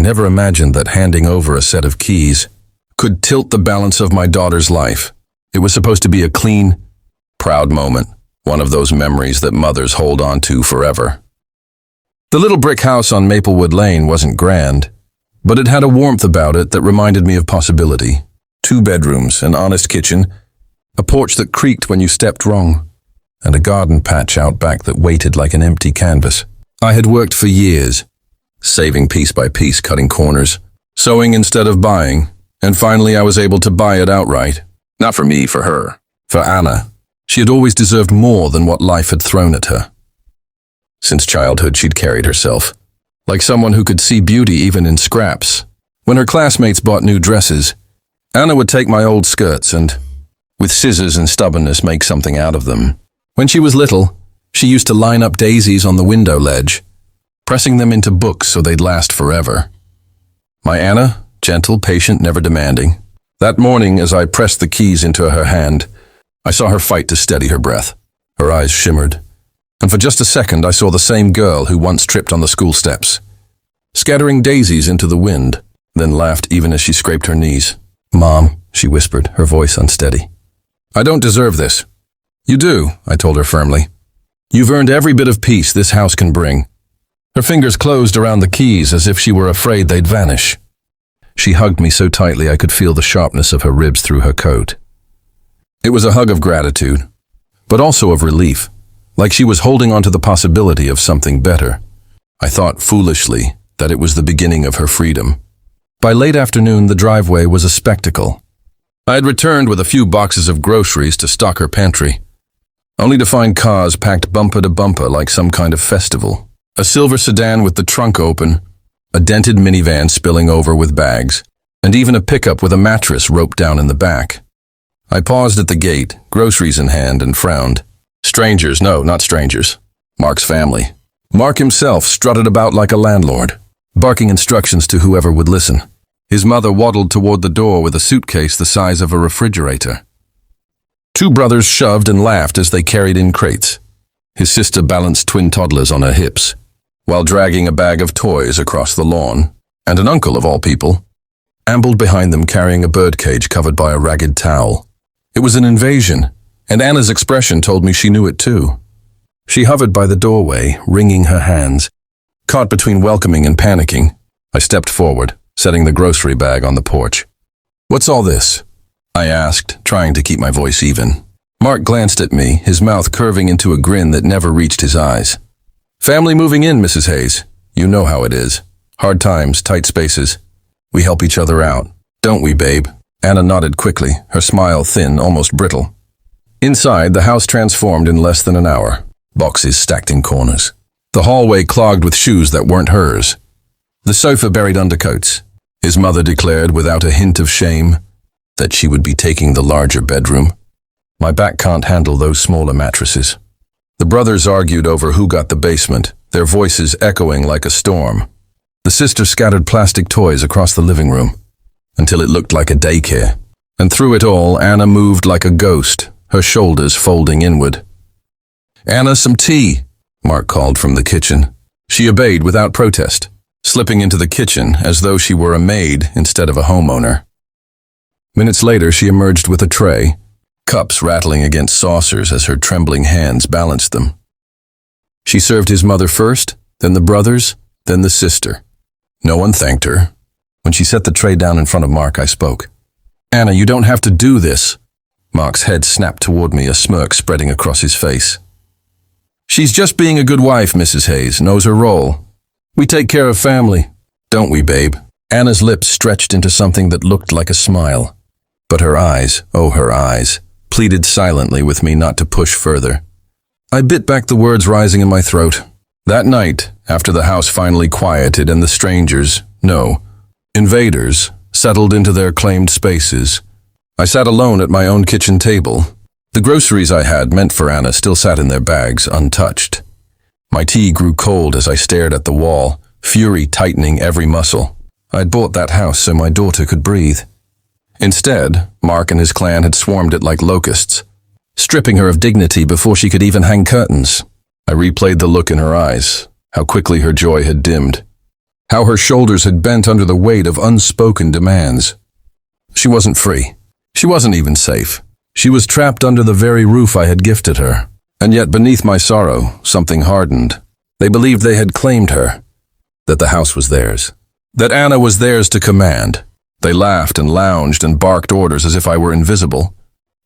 never imagined that handing over a set of keys could tilt the balance of my daughter's life. It was supposed to be a clean, proud moment, one of those memories that mothers hold on to forever. The little brick house on Maplewood Lane wasn't grand, but it had a warmth about it that reminded me of possibility. 2 bedrooms, an honest kitchen, a porch that creaked when you stepped wrong, and a garden patch out back that waited like an empty canvas. I had worked for years, saving piece by piece, cutting corners, sewing instead of buying, and finally I was able to buy it outright. Not for me, for her. For Anna. She had always deserved more than what life had thrown at her. Since childhood, she'd carried herself like someone who could see beauty even in scraps. When her classmates bought new dresses, Anna would take my old skirts and, with scissors and stubbornness, make something out of them. When she was little, she used to line up daisies on the window ledge, pressing them into books so they'd last forever. My Anna, gentle, patient, never demanding. That morning, as I pressed the keys into her hand, I saw her fight to steady her breath. Her eyes shimmered, and for just a second I saw the same girl who once tripped on the school steps, scattering daisies into the wind, then laughed even as she scraped her knees. "Mom," she whispered, her voice unsteady. "I don't deserve this." "You do," I told her firmly. "You've earned every bit of peace this house can bring." Her fingers closed around the keys as if she were afraid they'd vanish. She hugged me so tightly I could feel the sharpness of her ribs through her coat. It was a hug of gratitude, but also of relief, like she was holding on to the possibility of something better. I thought foolishly that it was the beginning of her freedom. By late afternoon, the driveway was a spectacle. I had returned with a few boxes of groceries to stock her pantry, only to find cars packed bumper to bumper like some kind of festival. A silver sedan with the trunk open, a dented minivan spilling over with bags, and even a pickup with a mattress roped down in the back. I paused at the gate, groceries in hand, and frowned. Strangers, no, not strangers. Mark's family. Mark himself strutted about like a landlord, barking instructions to whoever would listen. His mother waddled toward the door with a suitcase the size of a refrigerator. 2 brothers shoved and laughed as they carried in crates. His sister balanced twin toddlers on her hips, while dragging a bag of toys across the lawn, and an uncle, of all people, ambled behind them carrying a birdcage covered by a ragged towel. It was an invasion, and Anna's expression told me she knew it too. She hovered by the doorway, wringing her hands. Caught between welcoming and panicking, I stepped forward, setting the grocery bag on the porch. "What's all this?" I asked, trying to keep my voice even. Mark glanced at me, his mouth curving into a grin that never reached his eyes. "Family moving in, Mrs. Hayes. You know how it is. Hard times, tight spaces. We help each other out. Don't we, babe?" Anna nodded quickly, her smile thin, almost brittle. Inside, the house transformed in less than an hour. Boxes stacked in corners. The hallway clogged with shoes that weren't hers. The sofa buried under coats. His mother declared, without a hint of shame, that she would be taking the larger bedroom. My back can't handle those smaller mattresses. The brothers argued over who got the basement, their voices echoing like a storm. The sister scattered plastic toys across the living room, until it looked like a daycare. And through it all, Anna moved like a ghost, her shoulders folding inward. "Anna, some tea," Mark called from the kitchen. She obeyed without protest, slipping into the kitchen as though she were a maid instead of a homeowner. Minutes later, she emerged with a tray, cups rattling against saucers as her trembling hands balanced them. She served his mother first, then the brothers, then the sister. No one thanked her. When she set the tray down in front of Mark, I spoke. "Anna, you don't have to do this." Mark's head snapped toward me, a smirk spreading across his face. "She's just being a good wife, Mrs. Hayes, knows her role. We take care of family, don't we, babe?" Anna's lips stretched into something that looked like a smile. But her eyes, oh her eyes, pleaded silently with me not to push further. I bit back the words rising in my throat. That night, after the house finally quieted and the strangers, no, invaders, settled into their claimed spaces, I sat alone at my own kitchen table. The groceries I had meant for Anna still sat in their bags, untouched. My tea grew cold as I stared at the wall, fury tightening every muscle. I'd bought that house so my daughter could breathe. Instead, Mark and his clan had swarmed it like locusts, stripping her of dignity before she could even hang curtains. I replayed the look in her eyes, how quickly her joy had dimmed. how her shoulders had bent under the weight of unspoken demands. She wasn't free. She wasn't even safe. She was trapped under the very roof I had gifted her. And yet beneath my sorrow, something hardened. They believed they had claimed her, that the house was theirs, that Anna was theirs to command. They laughed and lounged and barked orders as if I were invisible,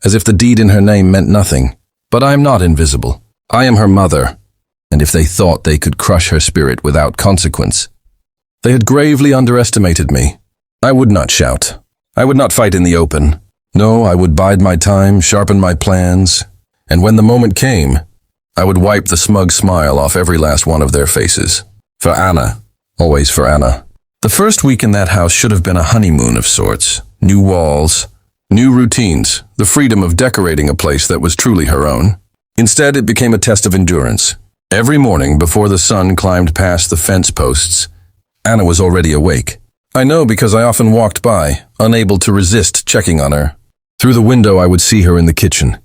as if the deed in her name meant nothing. But I am not invisible. I am her mother, and if they thought they could crush her spirit without consequence, they had gravely underestimated me. I would not shout. I would not fight in the open. No, I would bide my time, sharpen my plans, and when the moment came, I would wipe the smug smile off every last one of their faces. For Anna. Always for Anna. The first week in that house should have been a honeymoon of sorts. New walls, new routines, the freedom of decorating a place that was truly her own. Instead, it became a test of endurance. Every morning, before the sun climbed past the fence posts, Anna was already awake. I know because I often walked by, unable to resist checking on her. Through the window, I would see her in the kitchen.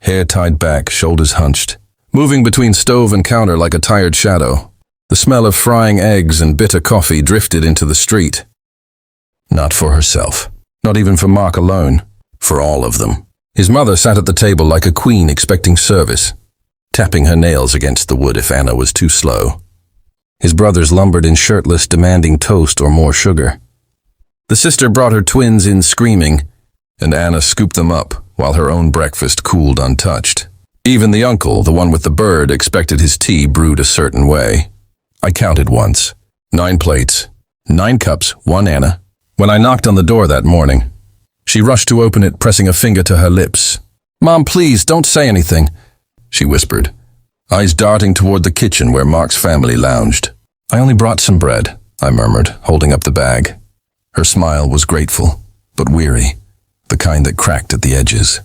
Hair tied back, shoulders hunched, moving between stove and counter like a tired shadow. The smell of frying eggs and bitter coffee drifted into the street. Not for herself. Not even for Mark alone. For all of them. His mother sat at the table like a queen expecting service, tapping her nails against the wood if Anna was too slow. His brothers lumbered in shirtless, demanding toast or more sugar. The sister brought her twins in screaming, and Anna scooped them up while her own breakfast cooled untouched. Even the uncle, the one with the bird, expected his tea brewed a certain way. I counted once. 9 plates, 9 cups, 1 Anna. When I knocked on the door that morning, she rushed to open it, pressing a finger to her lips. "Mom, please, don't say anything," she whispered, eyes darting toward the kitchen where Mark's family lounged. "I only brought some bread," I murmured, holding up the bag. Her smile was grateful, but weary, the kind that cracked at the edges.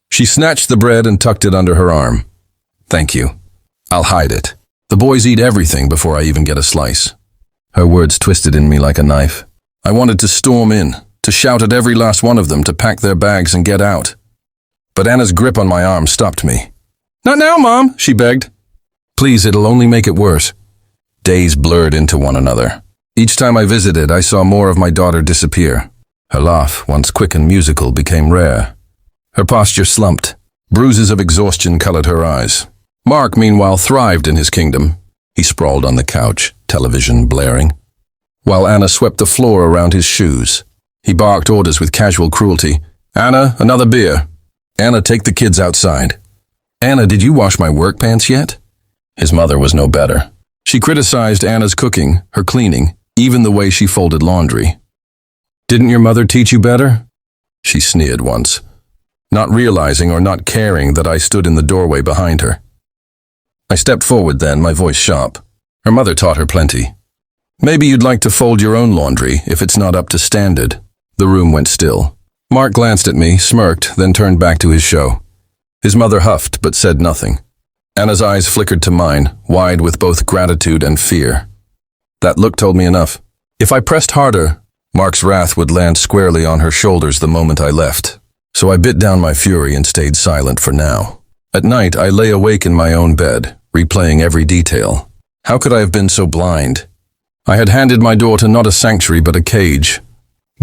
She snatched the bread and tucked it under her arm. "Thank you. I'll hide it. The boys eat everything before I even get a slice." Her words twisted in me like a knife. I wanted to storm in, to shout at every last one of them to pack their bags and get out. But Anna's grip on my arm stopped me. "Not now, Mom," she begged. "Please, it'll only make it worse." Days blurred into one another. Each time I visited, I saw more of my daughter disappear. Her laugh, once quick and musical, became rare. Her posture slumped. Bruises of exhaustion colored her eyes. Mark, meanwhile, thrived in his kingdom. He sprawled on the couch, television blaring, while Anna swept the floor around his shoes. He barked orders with casual cruelty. "Anna, another beer. Anna, take the kids outside. Anna, did you wash my work pants yet?" His mother was no better. She criticized Anna's cooking, her cleaning, even the way she folded laundry. "Didn't your mother teach you better?" She sneered once, not realizing or not caring that I stood in the doorway behind her. I stepped forward then, my voice sharp. "Her mother taught her plenty. Maybe you'd like to fold your own laundry if it's not up to standard." The room went still. Mark glanced at me, smirked, then turned back to his show. His mother huffed but said nothing. Anna's eyes flickered to mine, wide with both gratitude and fear. That look told me enough. If I pressed harder, Mark's wrath would land squarely on her shoulders the moment I left. So I bit down my fury and stayed silent for now. At night, I lay awake in my own bed, replaying every detail. How could I have been so blind? I had handed my daughter not a sanctuary but a cage,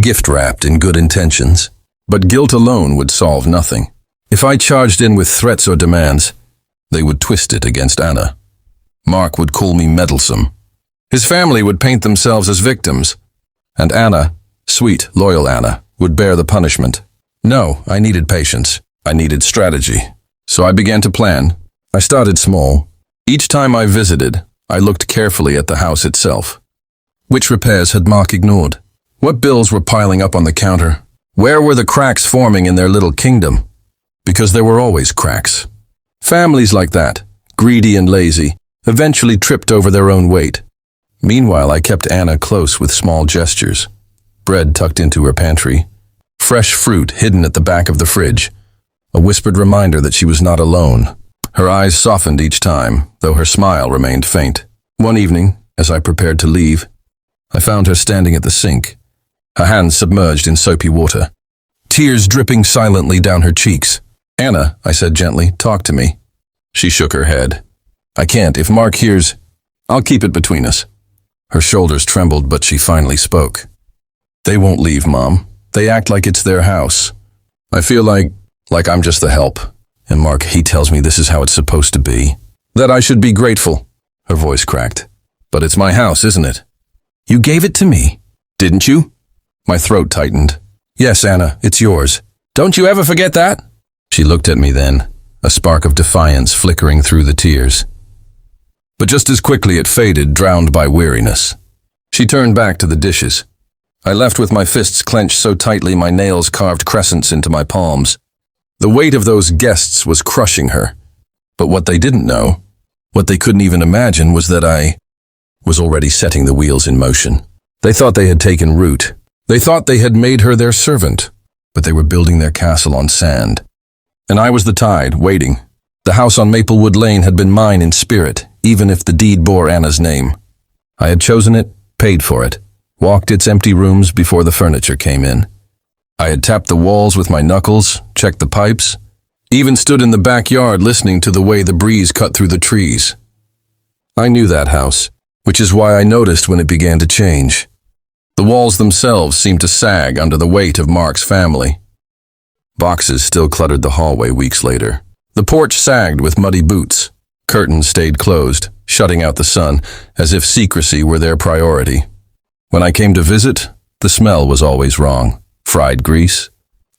gift-wrapped in good intentions. But guilt alone would solve nothing. If I charged in with threats or demands, they would twist it against Anna. Mark would call me meddlesome. His family would paint themselves as victims. And Anna, sweet, loyal Anna, would bear the punishment. No, I needed patience. I needed strategy. So I began to plan. I started small. Each time I visited, I looked carefully at the house itself. Which repairs had Mark ignored? What bills were piling up on the counter? Where were the cracks forming in their little kingdom? Because there were always cracks. Families like that, greedy and lazy, eventually tripped over their own weight. Meanwhile, I kept Anna close with small gestures. Bread tucked into her pantry, fresh fruit hidden at the back of the fridge, a whispered reminder that she was not alone. Her eyes softened each time, though her smile remained faint. One evening, as I prepared to leave, I found her standing at the sink, her hands submerged in soapy water, tears dripping silently down her cheeks. "Anna," I said gently, "talk to me." She shook her head. "I can't. If Mark hears, I'll keep it between us." Her shoulders trembled, but she finally spoke. They won't leave, Mom. They act like it's their house. I feel like I'm just the help. And Mark, he tells me this is how it's supposed to be. That I should be grateful. Her voice cracked. But it's my house, isn't it? You gave it to me, didn't you? My throat tightened. Yes, Anna, it's yours. Don't you ever forget that? She looked at me then, a spark of defiance flickering through the tears. But just as quickly it faded, drowned by weariness. She turned back to the dishes. I left with my fists clenched so tightly my nails carved crescents into my palms. The weight of those guests was crushing her. But what they didn't know, what they couldn't even imagine, was that I was already setting the wheels in motion. They thought they had taken root. They thought they had made her their servant, but they were building their castle on sand. And I was the tide, waiting. The house on Maplewood Lane had been mine in spirit, even if the deed bore Anna's name. I had chosen it, paid for it, walked its empty rooms before the furniture came in. I had tapped the walls with my knuckles, checked the pipes, even stood in the backyard listening to the way the breeze cut through the trees. I knew that house, which is why I noticed when it began to change. The walls themselves seemed to sag under the weight of Mark's family. Boxes still cluttered the hallway weeks later. The porch sagged with muddy boots. Curtains stayed closed, shutting out the sun, as if secrecy were their priority. When I came to visit, the smell was always wrong. Fried grease,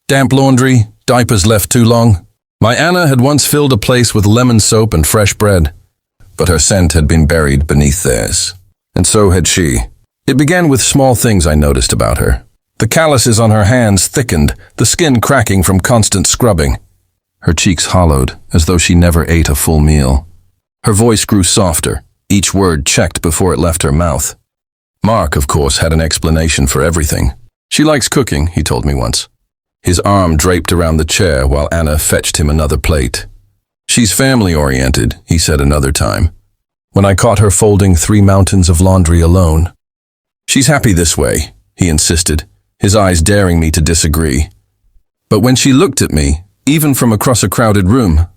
damp laundry, diapers left too long. My Anna had once filled a place with lemon soap and fresh bread, but her scent had been buried beneath theirs. And so had she. It began with small things I noticed about her. The calluses on her hands thickened, the skin cracking from constant scrubbing. Her cheeks hollowed, as though she never ate a full meal. Her voice grew softer, each word checked before it left her mouth. Mark, of course, had an explanation for everything. She likes cooking, he told me once. His arm draped around the chair while Anna fetched him another plate. She's family-oriented, he said another time, when I caught her folding 3 mountains of laundry alone. She's happy this way, he insisted, his eyes daring me to disagree. But when she looked at me, even from across a crowded room,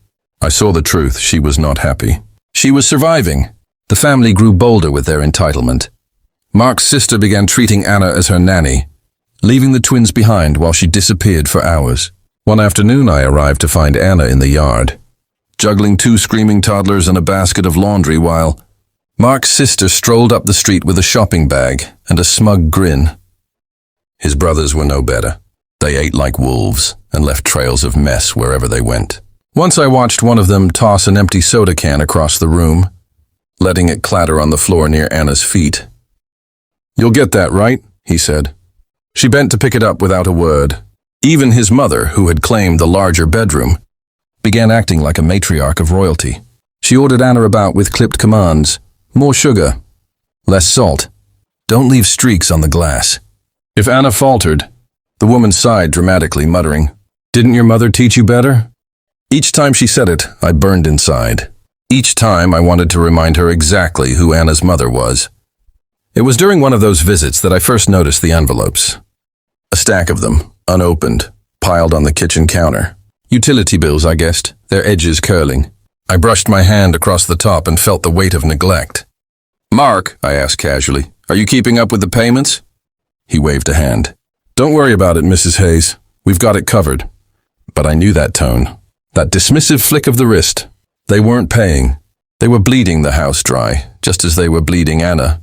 I saw the truth. She was not happy. She was surviving. The family grew bolder with their entitlement. Mark's sister began treating Anna as her nanny, leaving the twins behind while she disappeared for hours. One afternoon I arrived to find Anna in the yard, juggling 2 screaming toddlers and a basket of laundry while Mark's sister strolled up the street with a shopping bag and a smug grin. His brothers were no better. They ate like wolves and left trails of mess wherever they went. Once I watched one of them toss an empty soda can across the room, letting it clatter on the floor near Anna's feet. "You'll get that, right?" he said. She bent to pick it up without a word. Even his mother, who had claimed the larger bedroom, began acting like a matriarch of royalty. She ordered Anna about with clipped commands. More sugar, less salt. Don't leave streaks on the glass. If Anna faltered, the woman sighed dramatically, muttering, "Didn't your mother teach you better?" Each time she said it, I burned inside. Each time I wanted to remind her exactly who Anna's mother was. It was during one of those visits that I first noticed the envelopes. A stack of them, unopened, piled on the kitchen counter. Utility bills, I guessed, their edges curling. I brushed my hand across the top and felt the weight of neglect. "Mark," I asked casually, "are you keeping up with the payments?" He waved a hand. "Don't worry about it, Mrs. Hayes. We've got it covered." But I knew that tone, that dismissive flick of the wrist. They weren't paying. They were bleeding the house dry, just as they were bleeding Anna.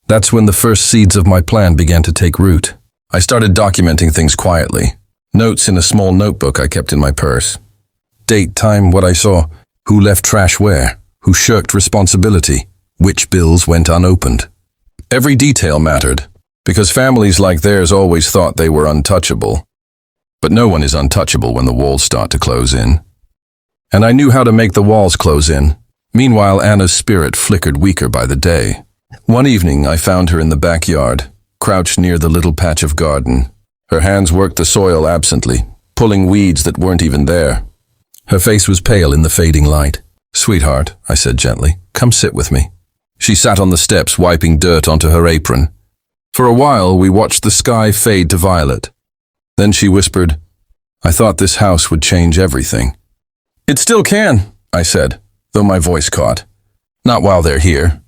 That's when the first seeds of my plan began to take root. I started documenting things quietly. Notes in a small notebook I kept in my purse. Date, time, what I saw, who left trash where, who shirked responsibility, which bills went unopened. Every detail mattered, because families like theirs always thought they were untouchable. But no one is untouchable when the walls start to close in. And I knew how to make the walls close in. Meanwhile, Anna's spirit flickered weaker by the day. One evening, I found her in the backyard, crouched near the little patch of garden. Her hands worked the soil absently, pulling weeds that weren't even there. Her face was pale in the fading light. "Sweetheart," I said gently, "come sit with me." She sat on the steps, wiping dirt onto her apron. For a while, we watched the sky fade to violet. Then she whispered, "I thought this house would change everything." "It still can," I said, though my voice caught. "Not while they're here."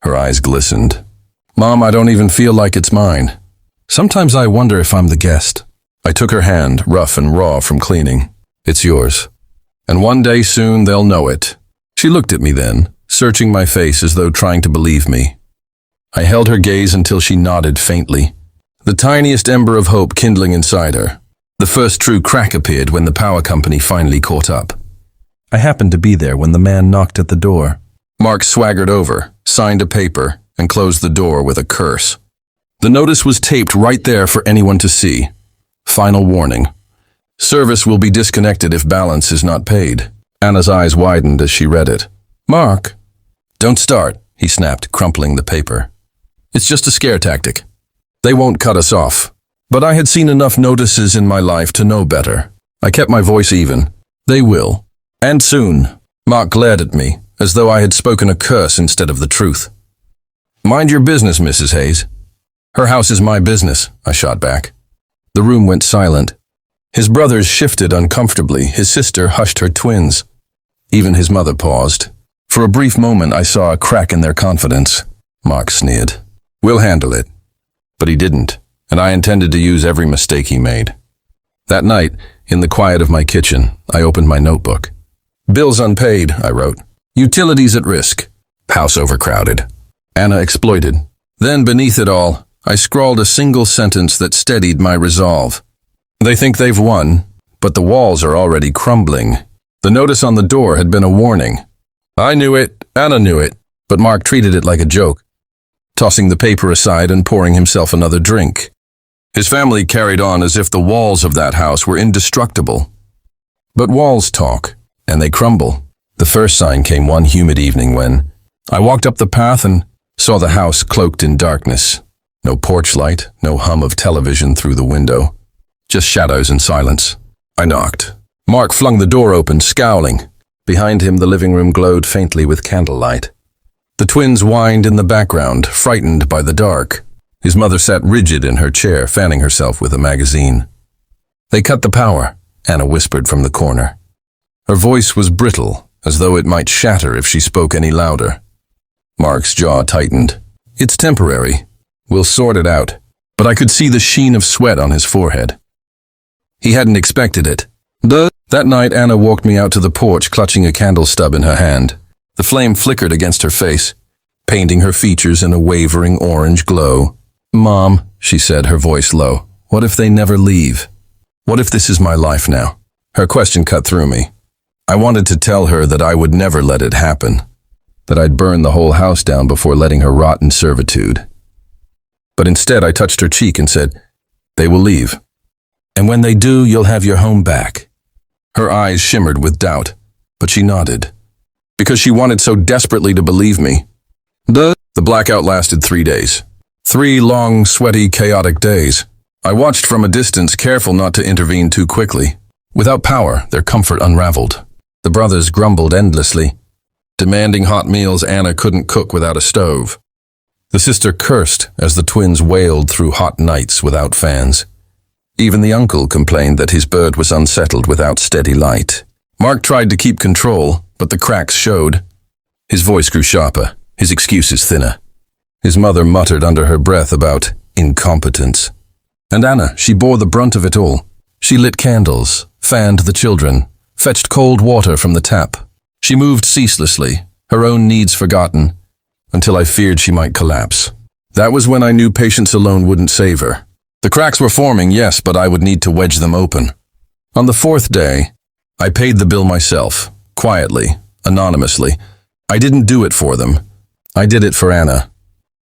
Her eyes glistened. Mom, I don't even feel like it's mine. Sometimes I wonder if I'm the guest. I took her hand, rough and raw from cleaning. It's yours. And one day soon they'll know it. She looked at me then, searching my face as though trying to believe me. I held her gaze until she nodded faintly, the tiniest ember of hope kindling inside her. The first true crack appeared when the power company finally caught up. I happened to be there when the man knocked at the door. Mark swaggered over, signed a paper, and closed the door with a curse. The notice was taped right there for anyone to see. Final warning. Service will be disconnected if balance is not paid. Anna's eyes widened as she read it. Mark. Don't start, he snapped, crumpling the paper. It's just a scare tactic. They won't cut us off. But I had seen enough notices in my life to know better. I kept my voice even. They will. And soon. Mark glared at me, as though I had spoken a curse instead of the truth. Mind your business, Mrs. Hayes. Her house is my business, I shot back. The room went silent. His brothers shifted uncomfortably. His sister hushed her twins. Even his mother paused. For a brief moment, I saw a crack in their confidence. Mark sneered. We'll handle it. But he didn't, and I intended to use every mistake he made. That night, in the quiet of my kitchen, I opened my notebook. Bills unpaid, I wrote. Utilities at risk. House overcrowded. Anna exploited. Then, beneath it all, I scrawled a single sentence that steadied my resolve. They think they've won, but the walls are already crumbling. The notice on the door had been a warning. I knew it, Anna knew it, but Mark treated it like a joke, tossing the paper aside and pouring himself another drink. His family carried on as if the walls of that house were indestructible. But walls talk, and they crumble. The first sign came one humid evening when I walked up the path and saw the house cloaked in darkness. No porch light, no hum of television through the window. Just shadows and silence. I knocked. Mark flung the door open, scowling. Behind him, the living room glowed faintly with candlelight. The twins whined in the background, frightened by the dark. His mother sat rigid in her chair, fanning herself with a magazine. They cut the power, Anna whispered from the corner. Her voice was brittle, as though it might shatter if she spoke any louder. Mark's jaw tightened. It's temporary. We'll sort it out. But I could see the sheen of sweat on his forehead. He hadn't expected it. That night, Anna walked me out to the porch, clutching a candle stub in her hand. The flame flickered against her face, painting her features in a wavering orange glow. Mom, she said, her voice low, what if they never leave? What if this is my life now? Her question cut through me. I wanted to tell her that I would never let it happen, that I'd burn the whole house down before letting her rot in servitude. But instead, I touched her cheek and said, they will leave. And when they do, you'll have your home back. Her eyes shimmered with doubt, but she nodded. Because she wanted so desperately to believe me. The blackout lasted 3 days. 3 long, sweaty, chaotic days. I watched from a distance, careful not to intervene too quickly. Without power, their comfort unraveled. The brothers grumbled endlessly, demanding hot meals Anna couldn't cook without a stove. The sister cursed as the twins wailed through hot nights without fans. Even the uncle complained that his bird was unsettled without steady light. Mark tried to keep control, but the cracks showed. His voice grew sharper, his excuses thinner. His mother muttered under her breath about incompetence. And Anna, she bore the brunt of it all. She lit candles, fanned the children, fetched cold water from the tap. She moved ceaselessly, her own needs forgotten, until I feared she might collapse. That was when I knew patience alone wouldn't save her. The cracks were forming, yes, but I would need to wedge them open. On the 4th day, I paid the bill myself, quietly, anonymously. I didn't do it for them. I did it for Anna.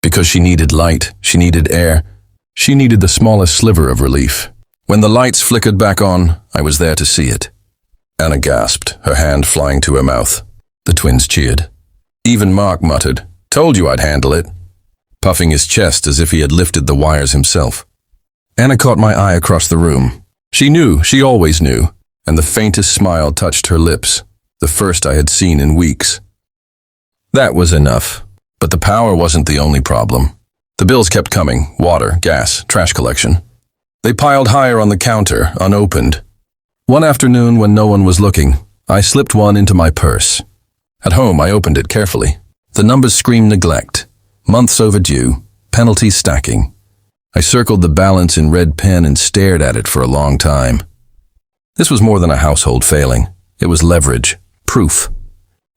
Because she needed light, she needed air, she needed the smallest sliver of relief. When the lights flickered back on, I was there to see it. Anna gasped, her hand flying to her mouth. The twins cheered. Even Mark muttered, "Told you I'd handle it," puffing his chest as if he had lifted the wires himself. Anna caught my eye across the room. She knew, she always knew, and the faintest smile touched her lips, the first I had seen in weeks. That was enough, but the power wasn't the only problem. The bills kept coming, water, gas, trash collection. They piled higher on the counter, unopened. One afternoon when no one was looking, I slipped one into my purse. At home, I opened it carefully. The numbers screamed neglect, months overdue, Penalties stacking. I circled the balance in red pen and stared at it for a long time. This was more than a household failing. It was leverage, proof.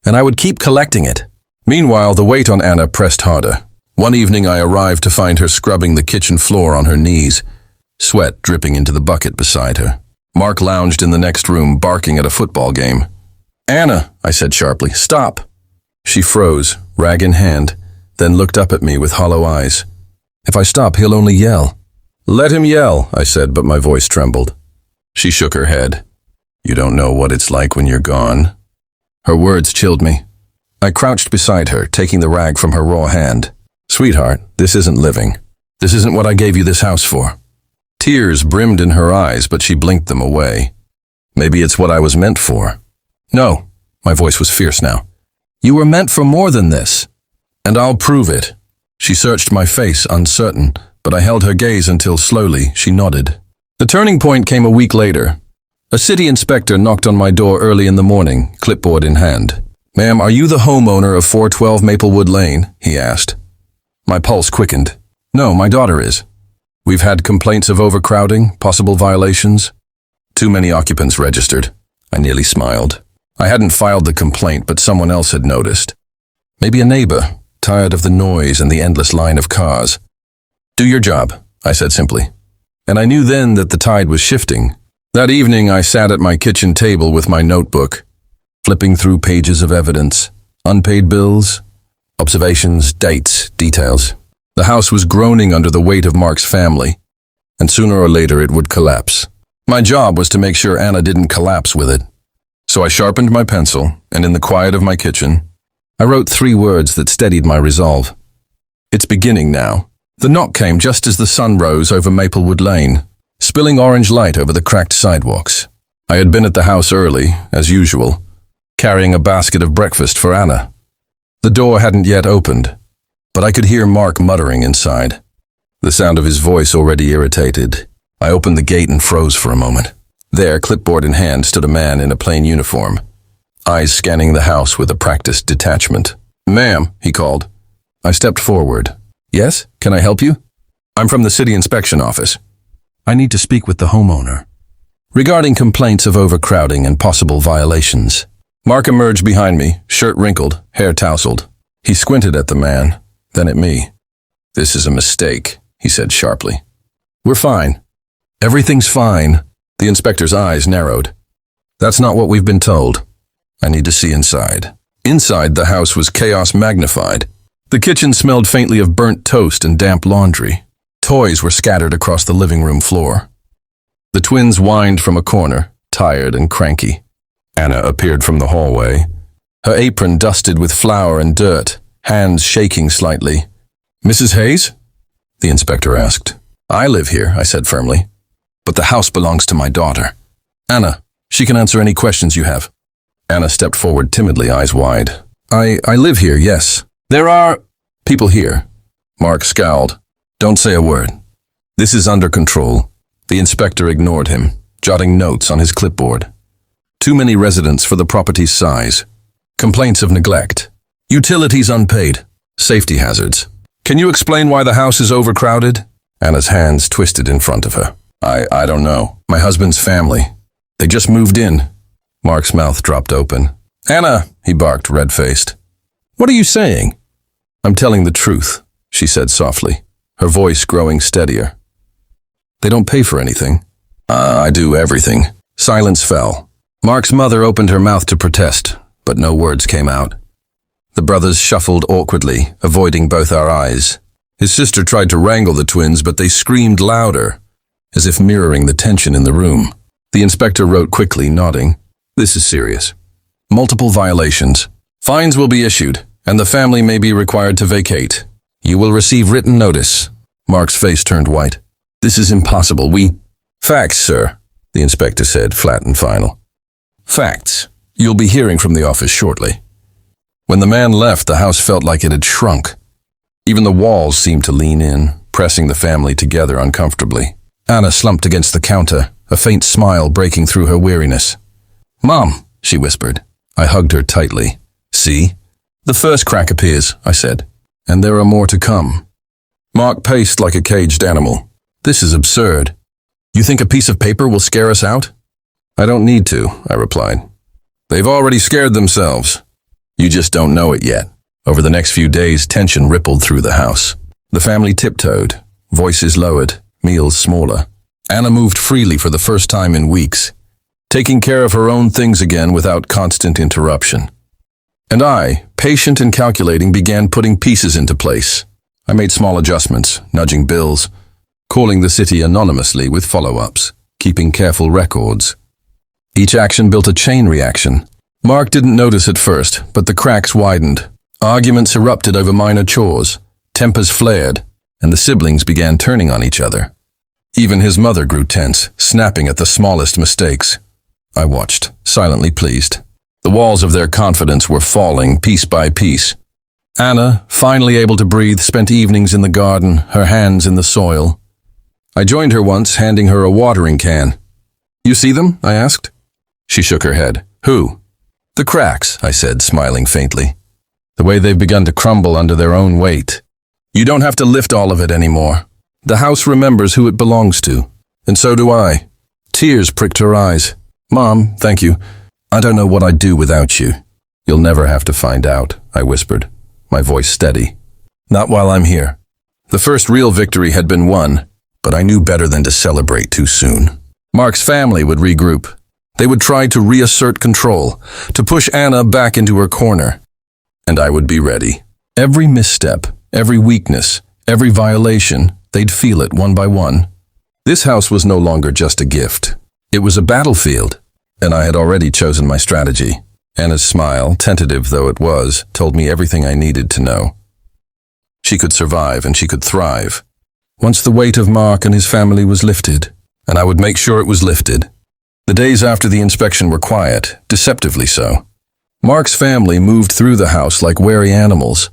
And I would keep collecting it. Meanwhile, the weight on Anna pressed harder. One evening I arrived to find her scrubbing the kitchen floor on her knees, sweat dripping into the bucket beside her. Mark lounged in the next room, barking at a football game. "Anna," I said sharply, "stop." She froze, rag in hand, then looked up at me with hollow eyes. "If I stop, he'll only yell." "Let him yell," I said, but my voice trembled. She shook her head. "You don't know what it's like when you're gone." Her words chilled me. I crouched beside her, taking the rag from her raw hand. "Sweetheart, this isn't living. This isn't what I gave you this house for." Tears brimmed in her eyes, but she blinked them away. "Maybe it's what I was meant for." "No," my voice was fierce now. "You were meant for more than this. And I'll prove it." She searched my face, uncertain, but I held her gaze until slowly she nodded. The turning point came a week later. A city inspector knocked on my door early in the morning, clipboard in hand. "Ma'am, are you the homeowner of 412 Maplewood Lane?" he asked. My pulse quickened. "No, my daughter is." "We've had complaints of overcrowding, possible violations." "Too many occupants registered." I nearly smiled. I hadn't filed the complaint, but someone else had noticed. Maybe a neighbor, tired of the noise and the endless line of cars. "Do your job," I said simply. And I knew then that the tide was shifting. That evening I sat at my kitchen table with my notebook, flipping through pages of evidence, unpaid bills, observations, dates, details. The house was groaning under the weight of Mark's family, and sooner or later it would collapse. My job was to make sure Anna didn't collapse with it. So I sharpened my pencil, and in the quiet of my kitchen, I wrote 3 words that steadied my resolve. It's beginning now. The knock came just as the sun rose over Maplewood Lane, spilling orange light over the cracked sidewalks. I had been at the house early, as usual, carrying a basket of breakfast for Anna. The door hadn't yet opened, but I could hear Mark muttering inside. The sound of his voice already irritated. I opened the gate and froze for a moment. There, clipboard in hand, stood a man in a plain uniform, eyes scanning the house with a practiced detachment. "Ma'am," he called. I stepped forward. "Yes? Can I help you?" "I'm from the city inspection office. I need to speak with the homeowner regarding complaints of overcrowding and possible violations." Mark emerged behind me, shirt wrinkled, hair tousled. He squinted at the man, then at me. "This is a mistake," he said sharply. "We're fine. Everything's fine." The inspector's eyes narrowed. "That's not what we've been told. I need to see inside." Inside, the house was chaos magnified. The kitchen smelled faintly of burnt toast and damp laundry. Toys were scattered across the living room floor. The twins whined from a corner, tired and cranky. Anna appeared from the hallway, her apron dusted with flour and dirt, hands shaking slightly. "Mrs. Hayes?" the inspector asked. "I live here," I said firmly. "But the house belongs to my daughter. Anna, she can answer any questions you have." Anna stepped forward timidly, eyes wide. I live here, yes. There are people here." Mark scowled. "Don't say a word. This is under control." The inspector ignored him, jotting notes on his clipboard. "Too many residents for the property's size. Complaints of neglect. Utilities unpaid. Safety hazards. Can you explain why the house is overcrowded?" Anna's hands twisted in front of her. I don't know. My husband's family. They just moved in." Mark's mouth dropped open. "Anna," he barked, red-faced. "What are you saying?" "I'm telling the truth," she said softly, her voice growing steadier. "They don't pay for anything." I do everything." Silence fell. Mark's mother opened her mouth to protest, but no words came out. The brothers shuffled awkwardly, avoiding both our eyes. His sister tried to wrangle the twins, but they screamed louder, as if mirroring the tension in the room. The inspector wrote quickly, nodding. "This is serious. Multiple violations. Fines will be issued, and the family may be required to vacate. You will receive written notice." Mark's face turned white. "This is impossible. Facts, sir," the inspector said, flat and final. "Facts. You'll be hearing from the office shortly." When the man left, the house felt like it had shrunk. Even the walls seemed to lean in, pressing the family together uncomfortably. Anna slumped against the counter, a faint smile breaking through her weariness. "Mom," she whispered. I hugged her tightly. "See? The first crack appears," I said. "And there are more to come." Mark paced like a caged animal. This is absurd. You think a piece of paper will scare us out? I don't need to, I replied. They've already scared themselves. You just don't know it yet. Over the next few days, tension rippled through the house. The family tiptoed, voices lowered, meals smaller. Anna moved freely for the first time in weeks, taking care of her own things again without constant interruption. And I, patient and calculating, began putting pieces into place. I made small adjustments, nudging bills, calling the city anonymously with follow-ups, keeping careful records. Each action built a chain reaction. Mark didn't notice at first, but the cracks widened. Arguments erupted over minor chores, tempers flared, and the siblings began turning on each other. Even his mother grew tense, snapping at the smallest mistakes. I watched, silently pleased. The walls of their confidence were falling piece by piece. Anna, finally able to breathe, spent evenings in the garden, her hands in the soil. I joined her once, handing her a watering can. You see them? I asked. She shook her head. Who? The cracks, I said, smiling faintly. The way they've begun to crumble under their own weight. You don't have to lift all of it anymore. The house remembers who it belongs to, and so do I. Tears pricked her eyes. Mom, thank you. I don't know what I'd do without you. You'll never have to find out, I whispered, my voice steady. Not while I'm here. The first real victory had been won, but I knew better than to celebrate too soon. Mark's family would regroup. They would try to reassert control, to push Anna back into her corner. And I would be ready. Every misstep, every weakness, every violation, they'd feel it one by one. This house was no longer just a gift. It was a battlefield, and I had already chosen my strategy. Anna's smile, tentative though it was, told me everything I needed to know. She could survive and she could thrive. Once the weight of Mark and his family was lifted, and I would make sure it was lifted. The days after the inspection were quiet, deceptively so. Mark's family moved through the house like wary animals,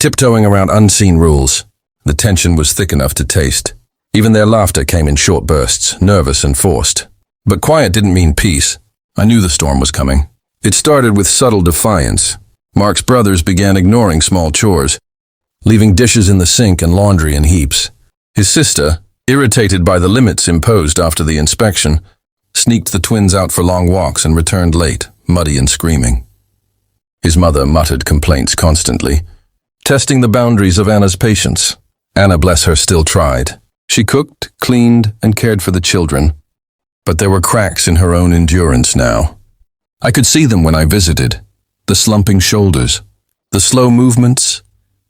tiptoeing around unseen rules. The tension was thick enough to taste. Even their laughter came in short bursts, nervous and forced. But quiet didn't mean peace. I knew the storm was coming. It started with subtle defiance. Mark's brothers began ignoring small chores, leaving dishes in the sink and laundry in heaps. His sister, irritated by the limits imposed after the inspection, sneaked the twins out for long walks and returned late, muddy and screaming. His mother muttered complaints constantly, testing the boundaries of Anna's patience. Anna, bless her, still tried. She cooked, cleaned, and cared for the children. But there were cracks in her own endurance now. I could see them when I visited. The slumping shoulders, the slow movements,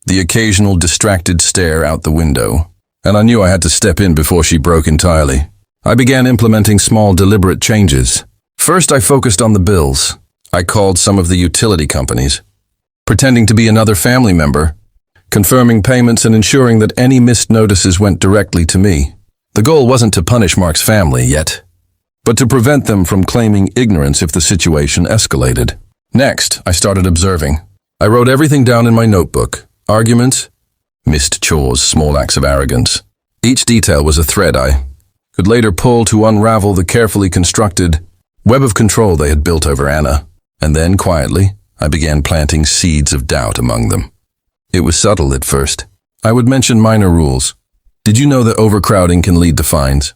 the occasional distracted stare out the window. And I knew I had to step in before she broke entirely. I began implementing small, deliberate changes. First, I focused on the bills. I called some of the utility companies, pretending to be another family member, confirming payments and ensuring that any missed notices went directly to me. The goal wasn't to punish Mark's family yet, but to prevent them from claiming ignorance if the situation escalated. Next, I started observing. I wrote everything down in my notebook. Arguments, missed chores, small acts of arrogance. Each detail was a thread I could later pull to unravel the carefully constructed web of control they had built over Anna. And then, quietly, I began planting seeds of doubt among them. It was subtle at first. I would mention minor rules. Did you know that overcrowding can lead to fines?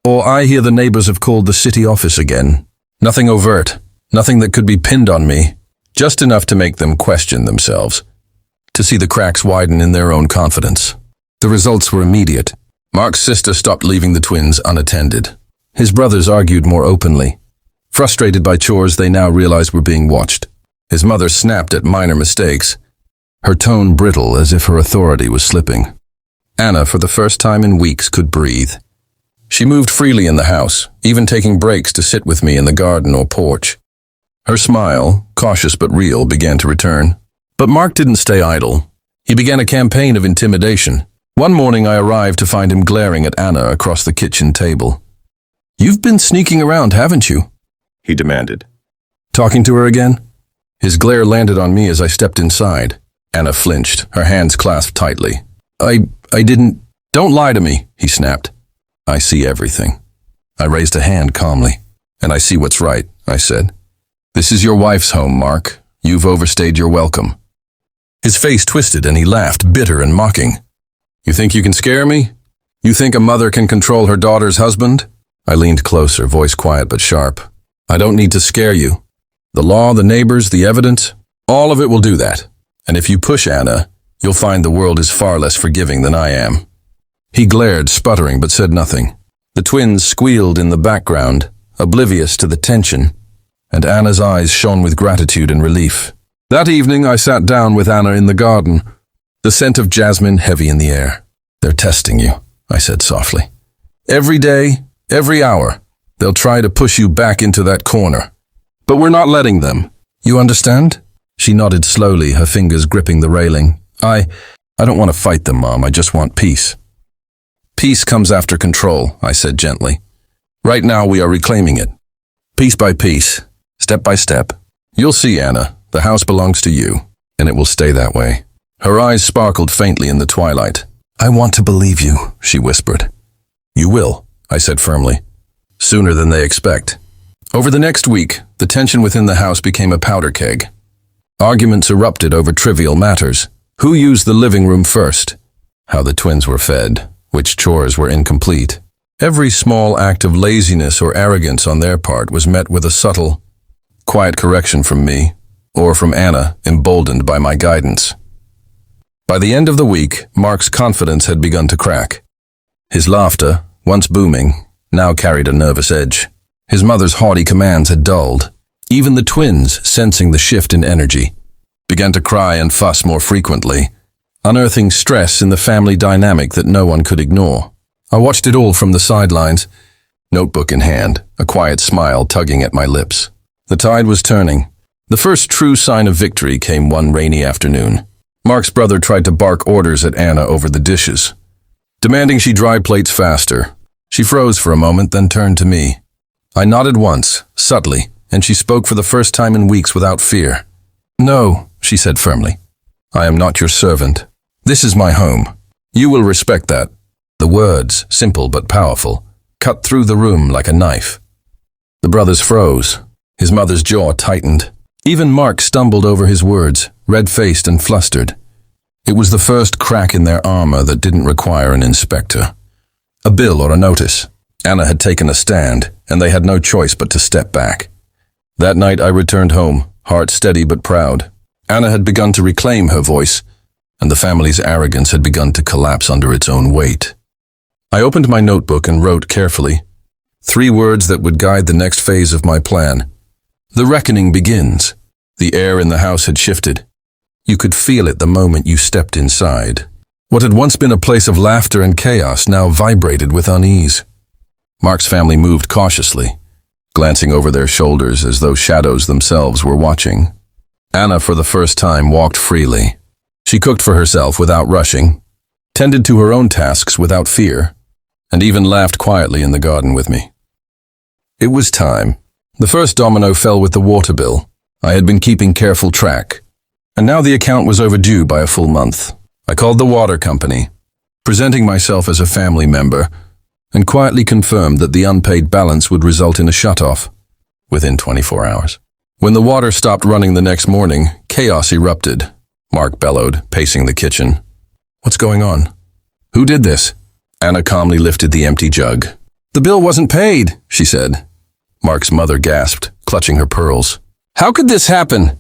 Or I hear the neighbors have called the city office again. Nothing overt, nothing that could be pinned on me, just enough to make them question themselves, to see the cracks widen in their own confidence. The results were immediate. Mark's sister stopped leaving the twins unattended. His brothers argued more openly. Frustrated by chores they now realized were being watched. His mother snapped at minor mistakes, her tone brittle as if her authority was slipping. Anna, for the first time in weeks, could breathe. She moved freely in the house, even taking breaks to sit with me in the garden or porch. Her smile, cautious but real, began to return. But Mark didn't stay idle. He began a campaign of intimidation. One morning I arrived to find him glaring at Anna across the kitchen table. "You've been sneaking around, haven't you?" he demanded. "Talking to her again?" His glare landed on me as I stepped inside. Anna flinched, her hands clasped tightly. I didn't... "Don't lie to me," he snapped. "I see everything." I raised a hand calmly. "And I see what's right," I said. "This is your wife's home, Mark. You've overstayed your welcome." His face twisted and he laughed, bitter and mocking. You think you can scare me? You think a mother can control her daughter's husband? I leaned closer, voice quiet but sharp. I don't need to scare you. The law, the neighbors, the evidence, all of it will do that. And if you push Anna, you'll find the world is far less forgiving than I am. He glared, sputtering, but said nothing. The twins squealed in the background, oblivious to the tension, and Anna's eyes shone with gratitude and relief. That evening I sat down with Anna in the garden, the scent of jasmine heavy in the air. They're testing you, I said softly. Every day, every hour, they'll try to push you back into that corner. But we're not letting them. You understand? She nodded slowly, her fingers gripping the railing. I don't want to fight them, Mom. I just want peace. Peace comes after control, I said gently. Right now we are reclaiming it. Piece by piece, step by step. You'll see, Anna. The house belongs to you, and it will stay that way. Her eyes sparkled faintly in the twilight. I want to believe you, she whispered. You will, I said firmly. Sooner than they expect. Over the next week, the tension within the house became a powder keg. Arguments erupted over trivial matters. Who used the living room first? How the twins were fed? Which chores were incomplete? Every small act of laziness or arrogance on their part was met with a subtle, quiet correction from me, or from Anna, emboldened by my guidance. By the end of the week, Mark's confidence had begun to crack. His laughter, once booming, now carried a nervous edge. His mother's haughty commands had dulled. Even the twins, sensing the shift in energy, began to cry and fuss more frequently, unearthing stress in the family dynamic that no one could ignore. I watched it all from the sidelines, notebook in hand, a quiet smile tugging at my lips. The tide was turning. The first true sign of victory came one rainy afternoon. Mark's brother tried to bark orders at Anna over the dishes, demanding she dry plates faster. She froze for a moment, then turned to me. I nodded once, subtly, and she spoke for the first time in weeks without fear. No, she said firmly. I am not your servant. This is my home. You will respect that. The words, simple but powerful, cut through the room like a knife. The brothers froze. His mother's jaw tightened. Even Mark stumbled over his words, red-faced and flustered. It was the first crack in their armor that didn't require an inspector. A bill or a notice. Anna had taken a stand, and they had no choice but to step back. That night I returned home, heart steady but proud. Anna had begun to reclaim her voice, and the family's arrogance had begun to collapse under its own weight. I opened my notebook and wrote carefully 3 words that would guide the next phase of my plan. The reckoning begins. The air in the house had shifted. You could feel it the moment you stepped inside. What had once been a place of laughter and chaos now vibrated with unease. Mark's family moved cautiously, glancing over their shoulders as though shadows themselves were watching. Anna, for the first time, walked freely. She cooked for herself without rushing, tended to her own tasks without fear, and even laughed quietly in the garden with me. It was time. The first domino fell with the water bill. I had been keeping careful track, and now the account was overdue by a full month. I called the water company, presenting myself as a family member, and quietly confirmed that the unpaid balance would result in a shutoff within 24 hours. When the water stopped running the next morning, chaos erupted. Mark bellowed, pacing the kitchen. What's going on? Who did this? Anna calmly lifted the empty jug. The bill wasn't paid, she said. Mark's mother gasped, clutching her pearls. How could this happen?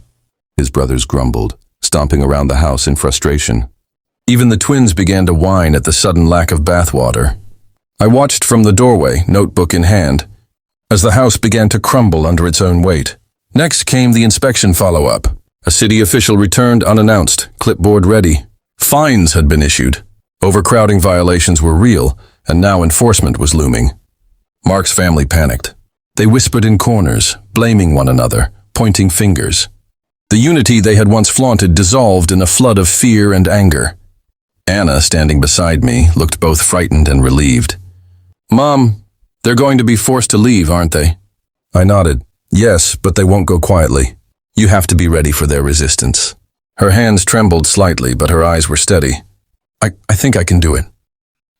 His brothers grumbled, stomping around the house in frustration. Even the twins began to whine at the sudden lack of bathwater. I watched from the doorway, notebook in hand, as the house began to crumble under its own weight. Next came the inspection follow-up. A city official returned unannounced, clipboard ready. Fines had been issued. Overcrowding violations were real, and now enforcement was looming. Mark's family panicked. They whispered in corners, blaming one another, pointing fingers. The unity they had once flaunted dissolved in a flood of fear and anger. Anna, standing beside me, looked both frightened and relieved. Mom, they're going to be forced to leave, aren't they? I nodded. Yes, but they won't go quietly. You have to be ready for their resistance. Her hands trembled slightly, but her eyes were steady. I think I can do it.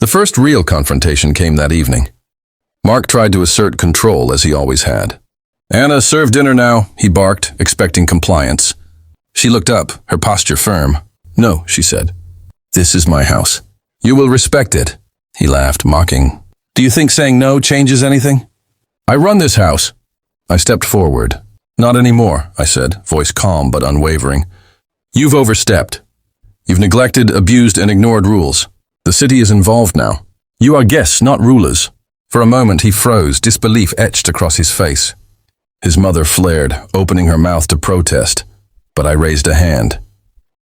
The first real confrontation came that evening. Mark tried to assert control as he always had. Anna, serve dinner now, he barked, expecting compliance. She looked up, her posture firm. No, she said. This is my house. You will respect it, he laughed, mocking. Do you think saying no changes anything? I run this house. I stepped forward. Not anymore, I said, voice calm but unwavering. You've overstepped. You've neglected, abused, and ignored rules. The city is involved now. You are guests, not rulers. For a moment he froze, disbelief etched across his face. His mother flared, opening her mouth to protest, but I raised a hand.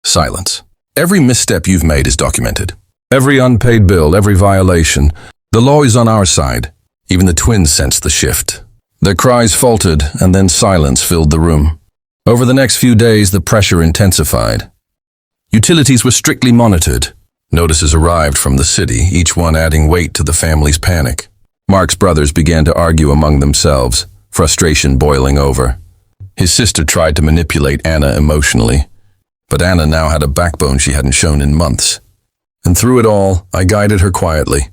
Silence. Every misstep you've made is documented. Every unpaid bill, every violation. The law is on our side. Even the twins sensed the shift. Their cries faltered, and then silence filled the room. Over the next few days, the pressure intensified. Utilities were strictly monitored. Notices arrived from the city, each one adding weight to the family's panic. Mark's brothers began to argue among themselves, frustration boiling over. His sister tried to manipulate Anna emotionally, but Anna now had a backbone she hadn't shown in months. And through it all, I guided her quietly,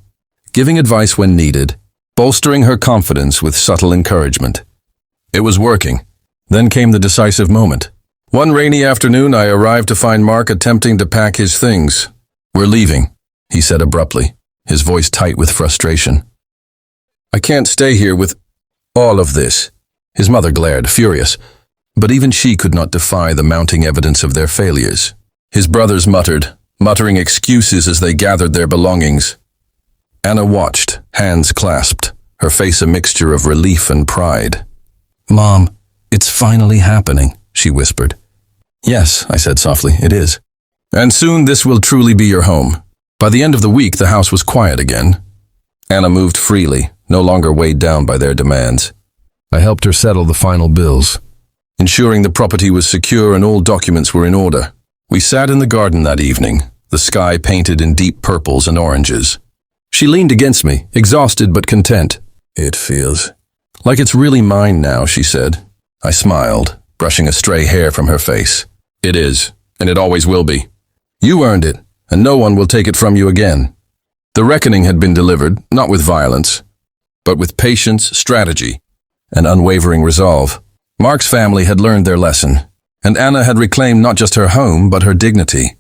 giving advice when needed, bolstering her confidence with subtle encouragement. It was working. Then came the decisive moment. One rainy afternoon, I arrived to find Mark attempting to pack his things. We're leaving, he said abruptly, his voice tight with frustration. I can't stay here with all of this. His mother glared, furious, but even she could not defy the mounting evidence of their failures. His brothers muttered, muttering excuses as they gathered their belongings. Anna watched, hands clasped, her face a mixture of relief and pride. Mom, it's finally happening, she whispered. Yes, I said softly, it is. And soon this will truly be your home. By the end of the week, the house was quiet again. Anna moved freely, no longer weighed down by their demands. I helped her settle the final bills, ensuring the property was secure and all documents were in order. We sat in the garden that evening, the sky painted in deep purples and oranges. She leaned against me, exhausted but content. It feels like it's really mine now, she said. I smiled, brushing a stray hair from her face. It is, and it always will be. You earned it, and no one will take it from you again. The reckoning had been delivered, not with violence, but with patience, strategy, and unwavering resolve. Mark's family had learned their lesson, and Anna had reclaimed not just her home, but her dignity.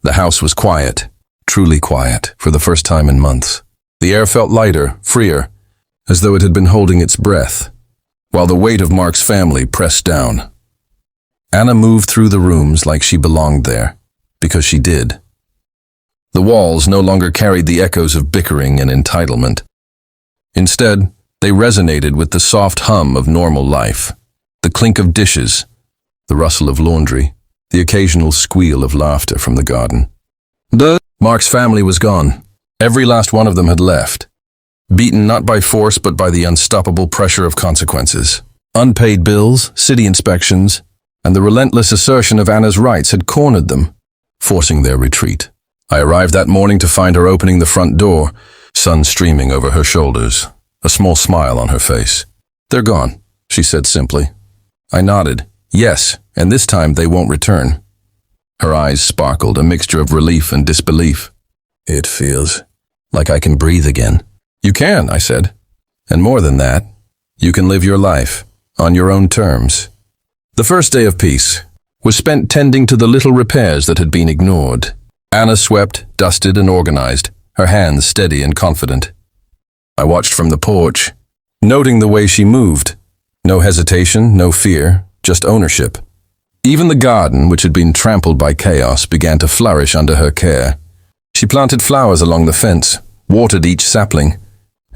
The house was quiet, truly quiet, for the first time in months. The air felt lighter, freer, as though it had been holding its breath, while the weight of Mark's family pressed down. Anna moved through the rooms like she belonged there, because she did. The walls no longer carried the echoes of bickering and entitlement. Instead, they resonated with the soft hum of normal life, the clink of dishes, the rustle of laundry, the occasional squeal of laughter from the garden. Mark's family was gone. Every last one of them had left, beaten not by force but by the unstoppable pressure of consequences. Unpaid bills, city inspections, and the relentless assertion of Anna's rights had cornered them, forcing their retreat. I arrived that morning to find her opening the front door, sun streaming over her shoulders, a small smile on her face. They're gone, she said simply. I nodded. Yes, and this time they won't return. Her eyes sparkled, a mixture of relief and disbelief. It feels like I can breathe again. You can, I said. And more than that, you can live your life on your own terms. The first day of peace was spent tending to the little repairs that had been ignored. Anna swept, dusted, and organized, her hands steady and confident. I watched from the porch, noting the way she moved. No hesitation, no fear, just ownership. Even the garden, which had been trampled by chaos, began to flourish under her care. She planted flowers along the fence, watered each sapling,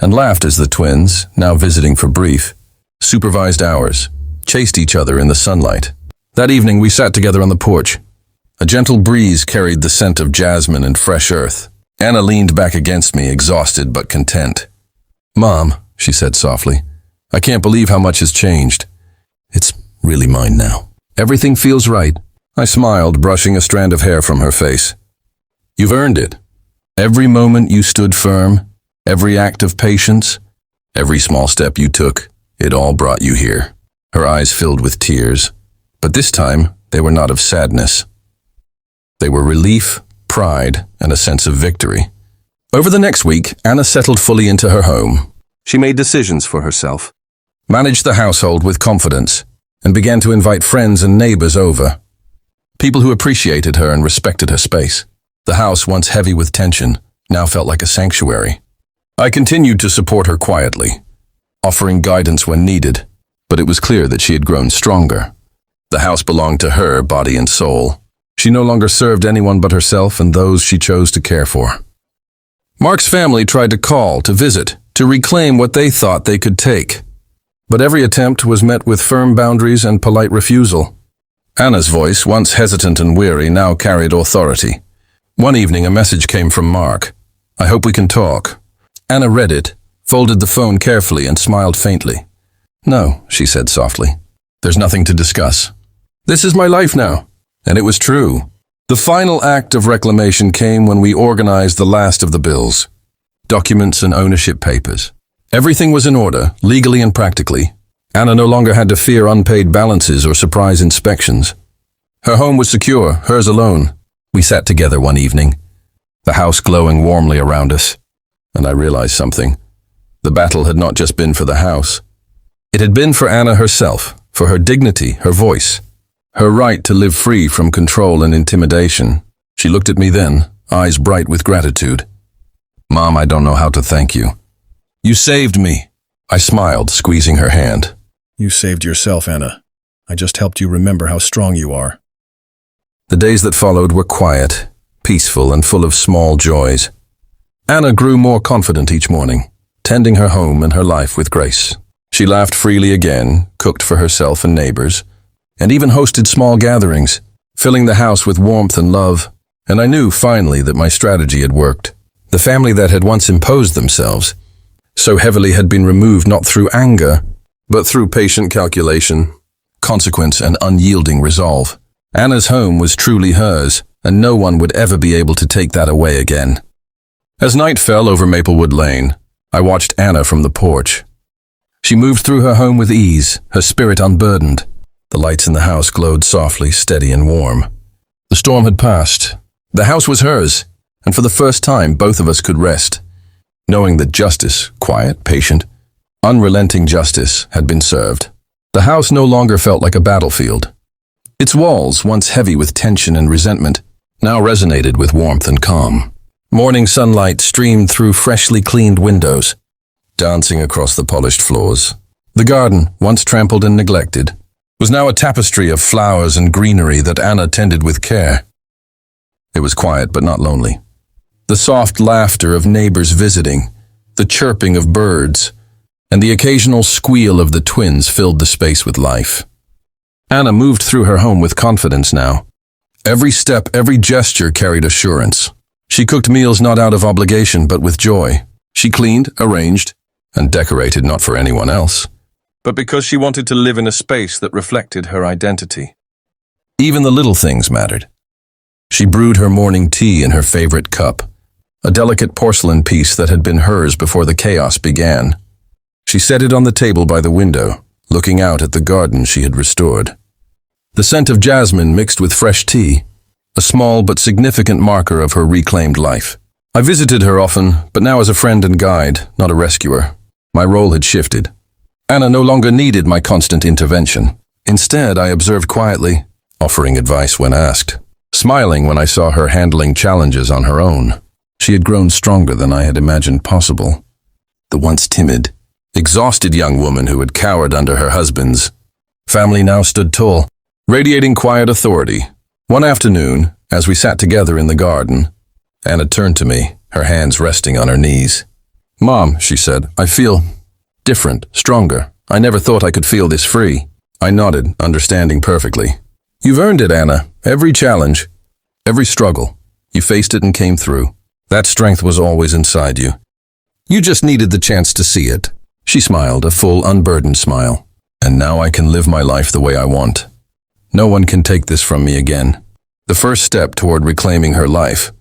and laughed as the twins, now visiting for brief, supervised ours, chased each other in the sunlight. That evening we sat together on the porch. A gentle breeze carried the scent of jasmine and fresh earth. Anna leaned back against me, exhausted but content. Mom, she said softly, I can't believe how much has changed. It's really mine now. Everything feels right. I smiled, brushing a strand of hair from her face. You've earned it. Every moment you stood firm, every act of patience, every small step you took, it all brought you here. Her eyes filled with tears, but this time they were not of sadness. They were relief, pride, and a sense of victory. Over the next week, Anna settled fully into her home. She made decisions for herself, managed the household with confidence, and began to invite friends and neighbors over. People who appreciated her and respected her space. The house, once heavy with tension, now felt like a sanctuary. I continued to support her quietly, offering guidance when needed, but it was clear that she had grown stronger. The house belonged to her, body and soul. She no longer served anyone but herself and those she chose to care for. Mark's family tried to call, to visit, to reclaim what they thought they could take. But every attempt was met with firm boundaries and polite refusal. Anna's voice, once hesitant and weary, now carried authority. One evening, a message came from Mark. "I hope we can talk." Anna read it, folded the phone carefully, and smiled faintly. "No," she said softly. "There's nothing to discuss. This is my life now." And it was true. The final act of reclamation came when we organized the last of the bills. Documents and ownership papers. Everything was in order, legally and practically. Anna no longer had to fear unpaid balances or surprise inspections. Her home was secure, hers alone. We sat together one evening, the house glowing warmly around us, and I realized something. The battle had not just been for the house. It had been for Anna herself, for her dignity, her voice, her right to live free from control and intimidation. She looked at me then, eyes bright with gratitude. "Mom, I don't know how to thank you. You saved me." I smiled, squeezing her hand. "You saved yourself, Anna. I just helped you remember how strong you are." The days that followed were quiet, peaceful, and full of small joys. Anna grew more confident each morning, tending her home and her life with grace. She laughed freely again, cooked for herself and neighbors, and even hosted small gatherings, filling the house with warmth and love. And I knew finally that my strategy had worked. The family that had once imposed themselves so heavily had been removed not through anger, but through patient calculation, consequence, and unyielding resolve. Anna's home was truly hers, and no one would ever be able to take that away again. As night fell over Maplewood Lane, I watched Anna from the porch. She moved through her home with ease, her spirit unburdened. The lights in the house glowed softly, steady and warm. The storm had passed. The house was hers, and for the first time both of us could rest, knowing that justice, quiet, patient, unrelenting justice, had been served. The house no longer felt like a battlefield. Its walls, once heavy with tension and resentment, now resonated with warmth and calm. Morning sunlight streamed through freshly cleaned windows, dancing across the polished floors. The garden, once trampled and neglected, was now a tapestry of flowers and greenery that Anna tended with care. It was quiet but not lonely. The soft laughter of neighbors visiting, the chirping of birds, and the occasional squeal of the twins filled the space with life. Anna moved through her home with confidence now. Every step, every gesture carried assurance. She cooked meals not out of obligation but with joy. She cleaned, arranged, and decorated not for anyone else, but because she wanted to live in a space that reflected her identity. Even the little things mattered. She brewed her morning tea in her favorite cup, a delicate porcelain piece that had been hers before the chaos began. She set it on the table by the window, looking out at the garden she had restored. The scent of jasmine mixed with fresh tea, a small but significant marker of her reclaimed life. I visited her often, but now as a friend and guide, not a rescuer. My role had shifted. Anna no longer needed my constant intervention. Instead, I observed quietly, offering advice when asked, smiling when I saw her handling challenges on her own. She had grown stronger than I had imagined possible. The once timid, exhausted young woman who had cowered under her husband's family now stood tall, radiating quiet authority. One afternoon, as we sat together in the garden, Anna turned to me, her hands resting on her knees. "Mom," she said, "I feel different, stronger. I never thought I could feel this free." I nodded, understanding perfectly. "You've earned it, Anna. Every challenge, every struggle. You faced it and came through. That strength was always inside you. You just needed the chance to see it." She smiled, a full, unburdened smile. "And now I can live my life the way I want. No one can take this from me again." The first step toward reclaiming her life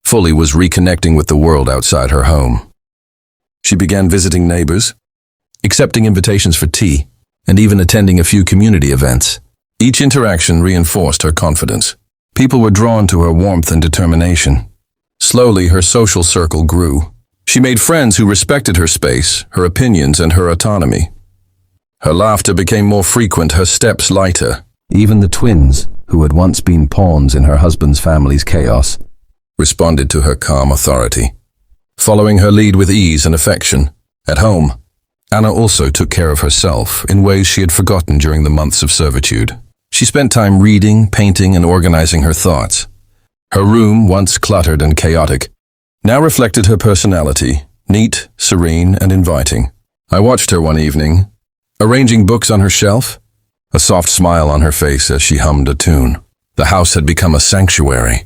fully was reconnecting with the world outside her home. She began visiting neighbors, accepting invitations for tea, and even attending a few community events. Each interaction reinforced her confidence. People were drawn to her warmth and determination. Slowly, her social circle grew. She made friends who respected her space, her opinions, and her autonomy. Her laughter became more frequent, her steps lighter. Even the twins, who had once been pawns in her husband's family's chaos, responded to her calm authority. following her lead with ease and affection. At home, Anna also took care of herself in ways she had forgotten during the months of servitude. She spent time reading, painting, and organizing her thoughts. Her room, once cluttered and chaotic, now reflected her personality, neat, serene, and inviting. I watched her one evening, arranging books on her shelf, a soft smile on her face as she hummed a tune. The house had become a sanctuary,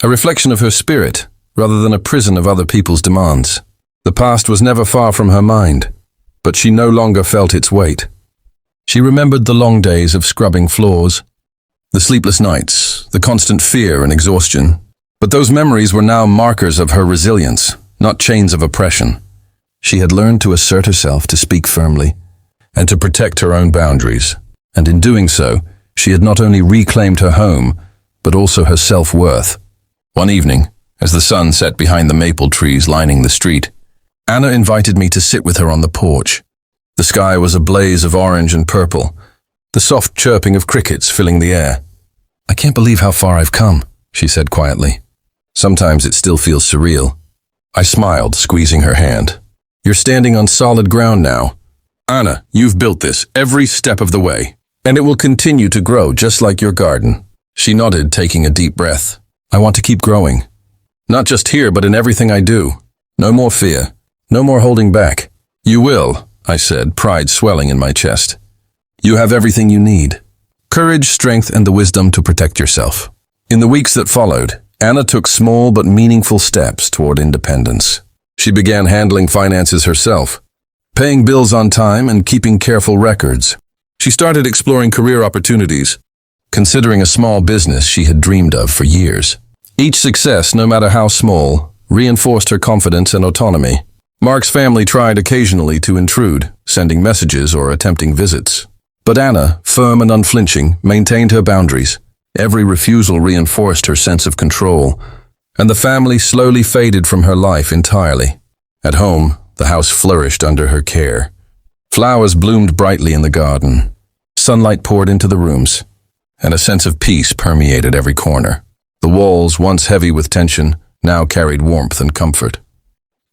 a reflection of her spirit, rather than a prison of other people's demands. The past was never far from her mind, but she no longer felt its weight. She remembered the long days of scrubbing floors, the sleepless nights, the constant fear and exhaustion. But those memories were now markers of her resilience, not chains of oppression. She had learned to assert herself, to speak firmly, and to protect her own boundaries. And in doing so, she had not only reclaimed her home, but also her self-worth. One evening, as the sun set behind the maple trees lining the street, Anna invited me to sit with her on the porch. The sky was a blaze of orange and purple, the soft chirping of crickets filling the air. "I can't believe how far I've come," she said quietly. "Sometimes it still feels surreal." I smiled, squeezing her hand. "You're standing on solid ground now. Anna, you've built this every step of the way, and it will continue to grow just like your garden." She nodded, taking a deep breath. "I want to keep growing. Not just here, but in everything I do. No more fear. No more holding back." "You will," I said, pride swelling in my chest. "You have everything you need. Courage, strength, and the wisdom to protect yourself." In the weeks that followed, Anna took small but meaningful steps toward independence. She began handling finances herself, paying bills on time and keeping careful records. She started exploring career opportunities, considering a small business she had dreamed of for years. Each success, no matter how small, reinforced her confidence and autonomy. Mark's family tried occasionally to intrude, sending messages or attempting visits. But Anna, firm and unflinching, maintained her boundaries. Every refusal reinforced her sense of control, and the family slowly faded from her life entirely. At home, the house flourished under her care. Flowers bloomed brightly in the garden. Sunlight poured into the rooms, and a sense of peace permeated every corner. The walls, once heavy with tension, now carried warmth and comfort.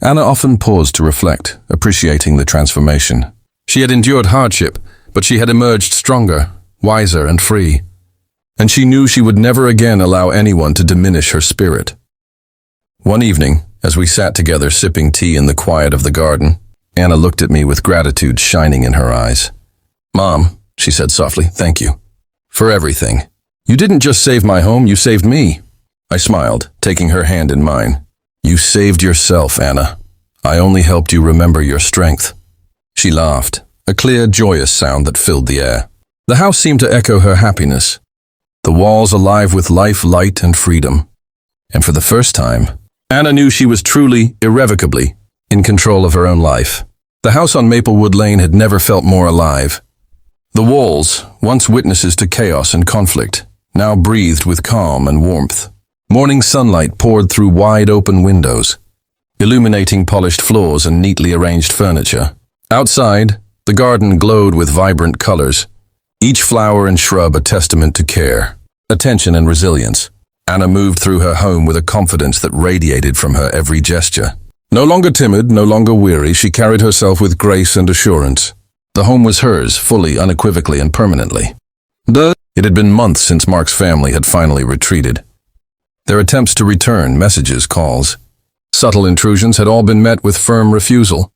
Anna often paused to reflect, appreciating the transformation. She had endured hardship, but she had emerged stronger, wiser, and free. And she knew she would never again allow anyone to diminish her spirit. One evening, as we sat together sipping tea in the quiet of the garden, Anna looked at me with gratitude shining in her eyes. "Mom," she said softly, "thank you. For everything. You didn't just save my home, you saved me." I smiled, taking her hand in mine. "You saved yourself, Anna. I only helped you remember your strength." She laughed, a clear, joyous sound that filled the air. The house seemed to echo her happiness, the walls alive with life, light, and freedom. And for the first time, Anna knew she was truly, irrevocably, in control of her own life. The house on Maplewood Lane had never felt more alive. The walls, once witnesses to chaos and conflict, now breathed with calm and warmth. Morning sunlight poured through wide-open windows, illuminating polished floors and neatly arranged furniture. Outside, the garden glowed with vibrant colors, each flower and shrub a testament to care, attention, and resilience. Anna moved through her home with a confidence that radiated from her every gesture. No longer timid, no longer weary, she carried herself with grace and assurance. The home was hers, fully, unequivocally, and permanently. It had been months since Mark's family had finally retreated. Their attempts to return, messages, calls, subtle intrusions had all been met with firm refusal.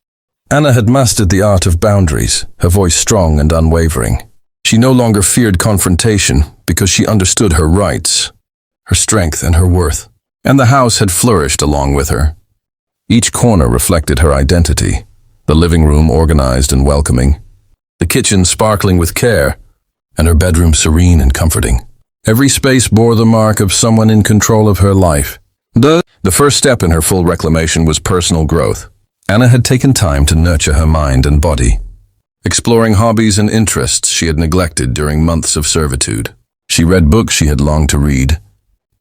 Anna had mastered the art of boundaries, her voice strong and unwavering. She no longer feared confrontation because she understood her rights, her strength, and her worth. And the house had flourished along with her. Each corner reflected her identity, the living room organized and welcoming, the kitchen sparkling with care, and her bedroom serene and comforting. Every space bore the mark of someone in control of her life. The first step in her full reclamation was personal growth. Anna had taken time to nurture her mind and body, exploring hobbies and interests she had neglected during months of servitude. She read books she had longed to read,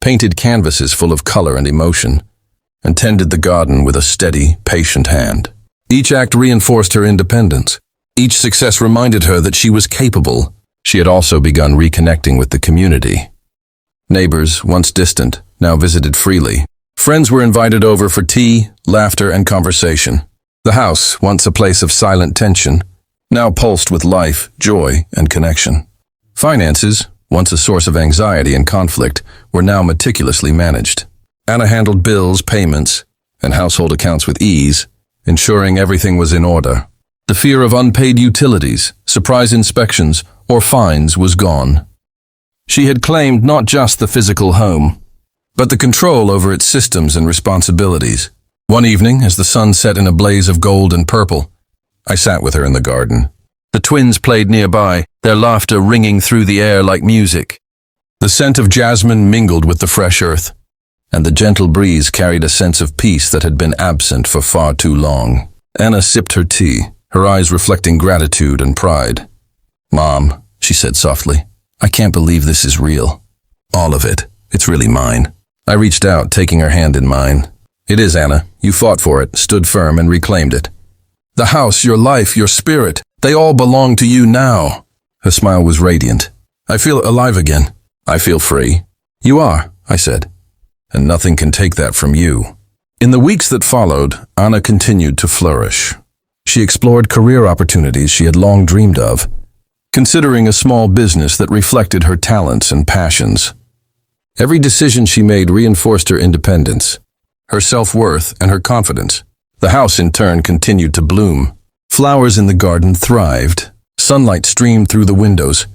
painted canvases full of color and emotion, and tended the garden with a steady, patient hand. Each act reinforced her independence. Each success reminded her that she was capable. She had also begun reconnecting with the community. Neighbors, once distant, now visited freely, Friends were invited over for tea, laughter, and conversation. The house, once a place of silent tension, now pulsed with life, joy, and connection. Finances, once a source of anxiety and conflict, were now meticulously managed. Anna handled bills, payments, and household accounts with ease, ensuring everything was in order. The fear of unpaid utilities, surprise inspections, or fines was gone. She had claimed not just the physical home, but the control over its systems and responsibilities. One evening, as the sun set in a blaze of gold and purple, I sat with her in the garden. The twins played nearby, their laughter ringing through the air like music. The scent of jasmine mingled with the fresh earth, and the gentle breeze carried a sense of peace that had been absent for far too long. Anna sipped her tea, her eyes reflecting gratitude and pride. "Mom," she said softly, "I can't believe this is real. All of it. It's really mine." I reached out, taking her hand in mine. "It is, Anna. You fought for it, stood firm, and reclaimed it. The house, your life, your spirit, they all belong to you now." Her smile was radiant. "I feel alive again. I feel free." "You are," I said, "and nothing can take that from you." In the weeks that followed, Anna continued to flourish. She explored career opportunities she had long dreamed of, considering a small business that reflected her talents and passions. Every decision she made reinforced her independence, her self-worth, and her confidence. The house, in turn, continued to bloom. Flowers in the garden thrived, sunlight streamed through the windows,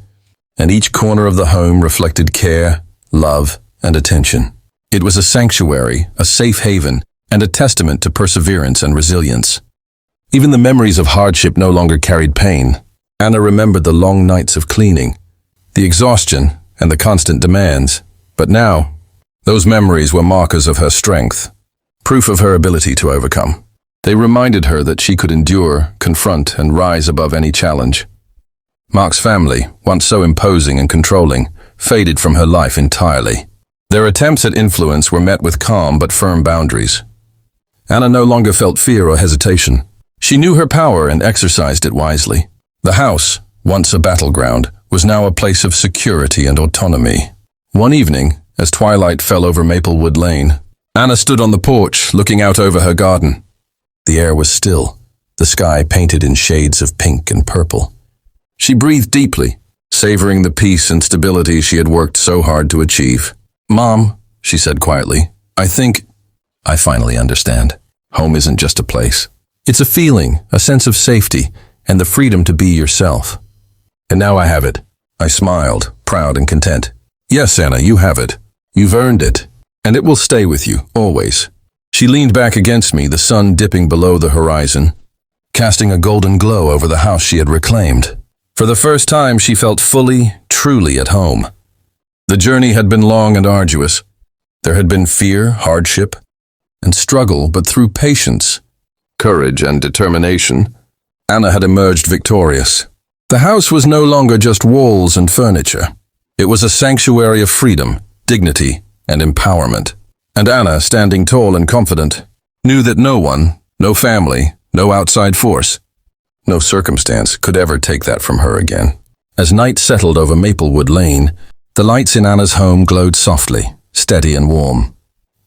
and each corner of the home reflected care, love, and attention. It was a sanctuary, a safe haven, and a testament to perseverance and resilience. Even the memories of hardship no longer carried pain. Anna remembered the long nights of cleaning, the exhaustion, and the constant demands. But now, those memories were markers of her strength, proof of her ability to overcome. They reminded her that she could endure, confront, and rise above any challenge. Mark's family, once so imposing and controlling, faded from her life entirely. Their attempts at influence were met with calm but firm boundaries. Anna no longer felt fear or hesitation. She knew her power and exercised it wisely. The house, once a battleground, was now a place of security and autonomy. One evening, as twilight fell over Maplewood Lane, Anna stood on the porch, looking out over her garden. The air was still, the sky painted in shades of pink and purple. She breathed deeply, savoring the peace and stability she had worked so hard to achieve. "Mom," she said quietly, I finally understand. Home isn't just a place. It's a feeling, a sense of safety, and the freedom to be yourself. And now I have it." I smiled, proud and content. "Yes, Anna, you have it. You've earned it, and it will stay with you, always." She leaned back against me, the sun dipping below the horizon, casting a golden glow over the house she had reclaimed. For the first time, she felt fully, truly at home. The journey had been long and arduous. There had been fear, hardship, and struggle, but through patience, courage, and determination, Anna had emerged victorious. The house was no longer just walls and furniture. It was a sanctuary of freedom, dignity, and empowerment. And Anna, standing tall and confident, knew that no one, no family, no outside force, no circumstance could ever take that from her again. As night settled over Maplewood Lane, the lights in Anna's home glowed softly, steady and warm.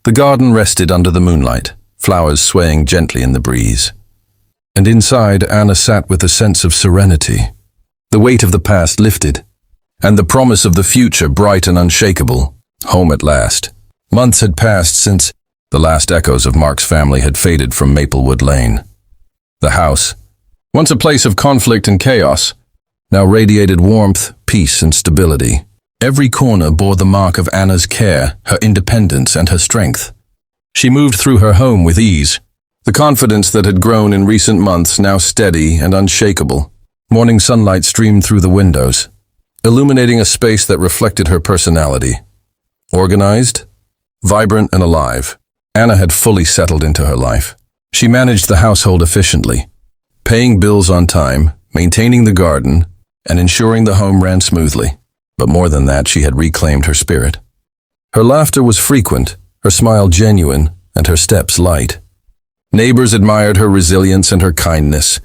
The garden rested under the moonlight, flowers swaying gently in the breeze. And inside, Anna sat with a sense of serenity. The weight of the past lifted, and the promise of the future bright and unshakable. Home at last. Months had passed since the last echoes of Mark's family had faded from Maplewood Lane. The house, once a place of conflict and chaos, now radiated warmth, peace, and stability. Every corner bore the mark of Anna's care, her independence, and her strength. She moved through her home with ease, the confidence that had grown in recent months now steady and unshakable. Morning sunlight streamed through the windows, illuminating a space that reflected her personality. Organized, vibrant, and alive, Anna had fully settled into her life. She managed the household efficiently, paying bills on time, maintaining the garden, and ensuring the home ran smoothly. But more than that, she had reclaimed her spirit. Her laughter was frequent, her smile genuine, and her steps light. Neighbors admired her resilience and her kindness,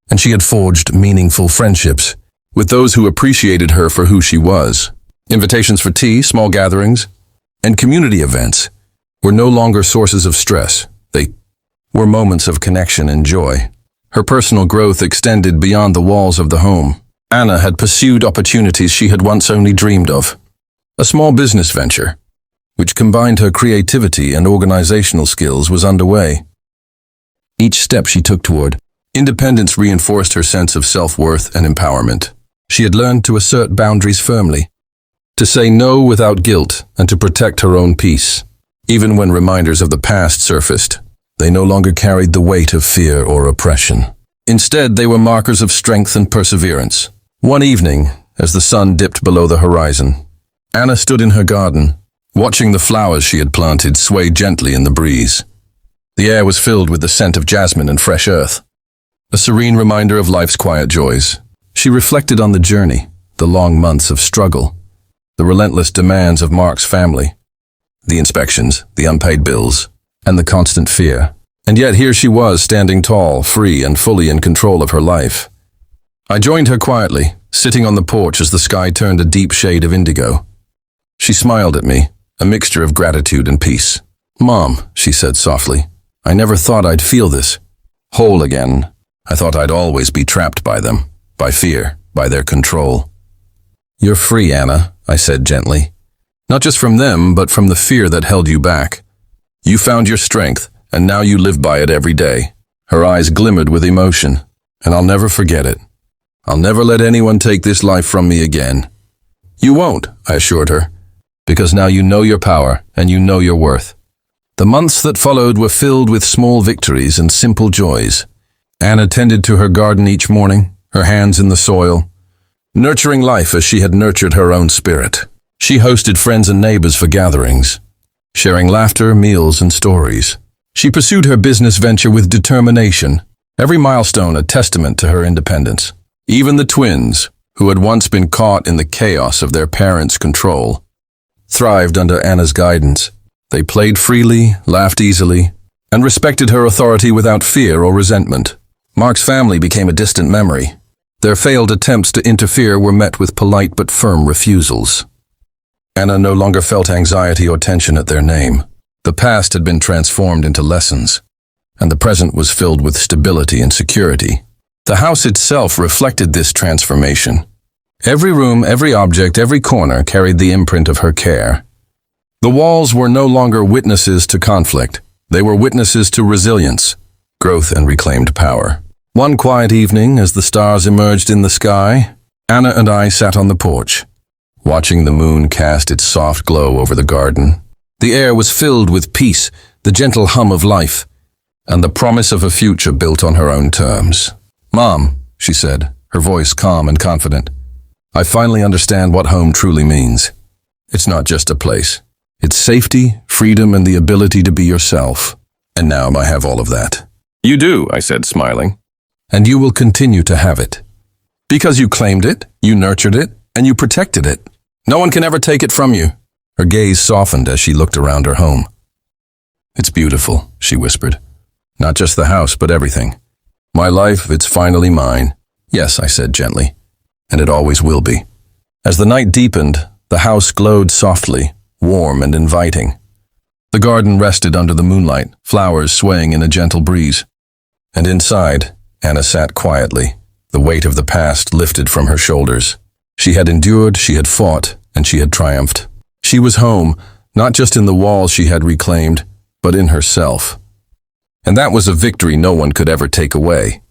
and she had forged meaningful friendships with those who appreciated her for who she was. Invitations for tea, small gatherings, and community events were no longer sources of stress. They were moments of connection and joy. Her personal growth extended beyond the walls of the home. Anna had pursued opportunities she had once only dreamed of. A small business venture, which combined her creativity and organizational skills, was underway. Each step she took toward independence reinforced her sense of self-worth and empowerment. She had learned to assert boundaries firmly, to say no without guilt, and to protect her own peace. Even when reminders of the past surfaced, they no longer carried the weight of fear or oppression. Instead, they were markers of strength and perseverance. One evening, as the sun dipped below the horizon, Anna stood in her garden, watching the flowers she had planted sway gently in the breeze. The air was filled with the scent of jasmine and fresh earth, a serene reminder of life's quiet joys. She reflected on the journey, the long months of struggle, the relentless demands of Mark's family, the inspections, the unpaid bills, and the constant fear. And yet here she was, standing tall, free, and fully in control of her life. I joined her quietly, sitting on the porch as the sky turned a deep shade of indigo. She smiled at me, a mixture of gratitude and peace. "Mom," she said softly, "I never thought I'd feel this whole again. I thought I'd always be trapped by them, by fear, by their control." "You're free, Anna," I said gently. "Not just from them, but from the fear that held you back. You found your strength, and now you live by it every day." Her eyes glimmered with emotion. "And I'll never forget it. I'll never let anyone take this life from me again." "You won't," I assured her, "because now you know your power and you know your worth." The months that followed were filled with small victories and simple joys. Anna tended to her garden each morning, her hands in the soil, nurturing life as she had nurtured her own spirit. She hosted friends and neighbors for gatherings, sharing laughter, meals, and stories. She pursued her business venture with determination, every milestone a testament to her independence. Even the twins, who had once been caught in the chaos of their parents' control, thrived under Anna's guidance. They played freely, laughed easily, and respected her authority without fear or resentment. Mark's family became a distant memory. Their failed attempts to interfere were met with polite but firm refusals. Anna no longer felt anxiety or tension at their name. The past had been transformed into lessons, and the present was filled with stability and security. The house itself reflected this transformation. Every room, every object, every corner carried the imprint of her care. The walls were no longer witnesses to conflict. They were witnesses to resilience, growth, and reclaimed power. One quiet evening, as the stars emerged in the sky, Anna and I sat on the porch, watching the moon cast its soft glow over the garden. The air was filled with peace, the gentle hum of life, and the promise of a future built on her own terms. "Mom," she said, her voice calm and confident, "I finally understand what home truly means. It's not just a place. It's safety, freedom, and the ability to be yourself. And now I have all of that." "You do," I said, smiling. "And you will continue to have it. Because you claimed it, you nurtured it, and you protected it. No one can ever take it from you." Her gaze softened as she looked around her home. "It's beautiful," she whispered. "Not just the house, but everything. My life, it's finally mine." "Yes," I said gently, "and it always will be." As the night deepened, the house glowed softly, warm and inviting. The garden rested under the moonlight, flowers swaying in a gentle breeze. And inside, Anna sat quietly, the weight of the past lifted from her shoulders. She had endured, she had fought, and she had triumphed. She was home, not just in the walls she had reclaimed, but in herself. And that was a victory no one could ever take away.